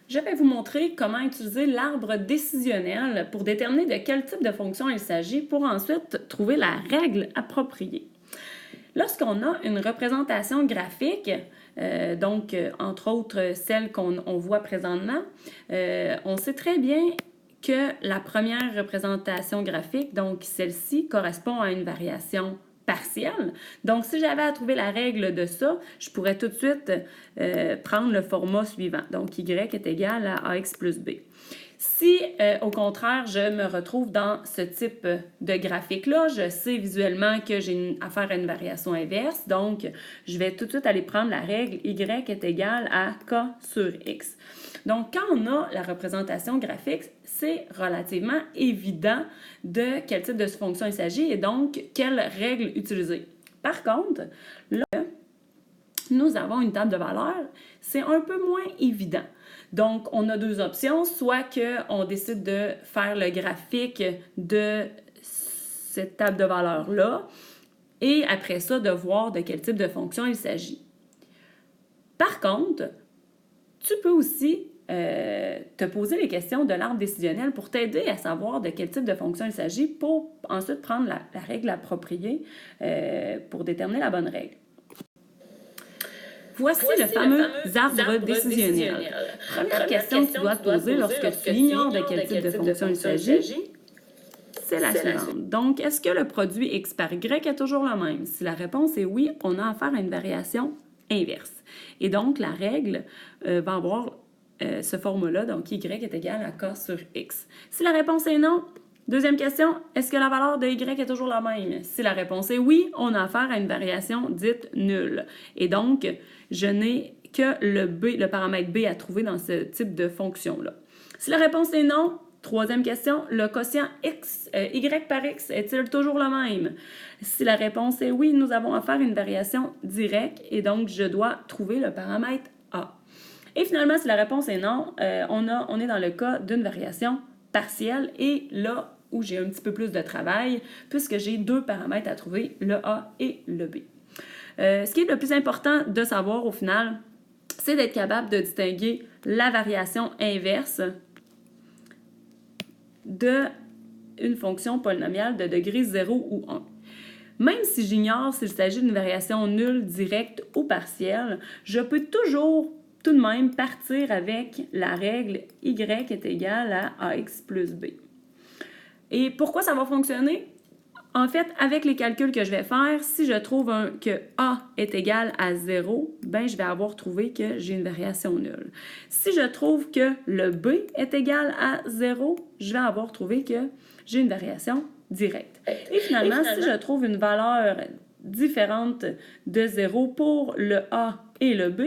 Je vais vous montrer comment utiliser l'arbre décisionnel pour déterminer de quel type de fonction il s'agit pour ensuite trouver la règle appropriée. Lorsqu'on a une représentation graphique, entre autres celle qu'on voit présentement, on sait très bien que la première représentation graphique, donc celle-ci, correspond à une variation partielle. Donc, si j'avais à trouver la règle de ça, je pourrais tout de suite prendre le format suivant. Donc, y est égal à ax plus b. Si, au contraire, je me retrouve dans ce type de graphique-là, je sais visuellement que j'ai affaire à une variation inverse, donc je vais tout de suite aller prendre la règle y est égal à k sur x. Donc, quand on a la représentation graphique, c'est relativement évident de quel type de fonction il s'agit et donc quelle règle utiliser. Par contre, là, nous avons une table de valeurs, c'est un peu moins évident. Donc, on a deux options, soit qu'on décide de faire le graphique de cette table de valeurs-là et après ça, de voir de quel type de fonction il s'agit. Par contre, tu peux aussi te poser les questions de l'arbre décisionnel pour t'aider à savoir de quel type de fonction il s'agit pour ensuite prendre la règle appropriée pour déterminer la bonne règle. Voici le fameux arbre décisionnel. Première question que tu dois te poser lorsque tu ignores de quel type de fonction il s'agit, c'est la suivante. Donc, est-ce que le produit x par y est toujours le même? Si la réponse est oui, on a affaire à une variation inverse. Et donc, la règle va avoir ce format-là, donc y est égal à k sur x. Si la réponse est non, deuxième question, est-ce que la valeur de y est toujours la même? Si la réponse est oui, on a affaire à une variation dite nulle. Et donc, je n'ai que le paramètre b à trouver dans ce type de fonction-là. Si la réponse est non, troisième question, le quotient y par x est-il toujours le même? Si la réponse est oui, nous avons affaire à une variation directe et donc je dois trouver le paramètre a. Et finalement, si la réponse est non, on est dans le cas d'une variation partielle et là où j'ai un petit peu plus de travail puisque j'ai deux paramètres à trouver, le a et le b. Ce qui est le plus important de savoir au final, c'est d'être capable de distinguer la variation inverse d'une fonction polynomiale de degré 0 ou 1. Même si j'ignore s'il s'agit d'une variation nulle, directe ou partielle, je peux toujours tout de même partir avec la règle y est égale à ax plus b. Et pourquoi ça va fonctionner? En fait, avec les calculs que je vais faire, si je trouve que a est égal à 0, ben je vais avoir trouvé que j'ai une variation nulle. Si je trouve que le b est égal à 0, je vais avoir trouvé que j'ai une variation directe. Et finalement, si je trouve une valeur différente de 0 pour le a et le b,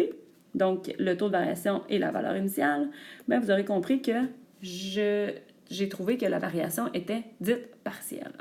donc le taux de variation et la valeur initiale, ben vous aurez compris que j'ai trouvé que la variation était dite partielle.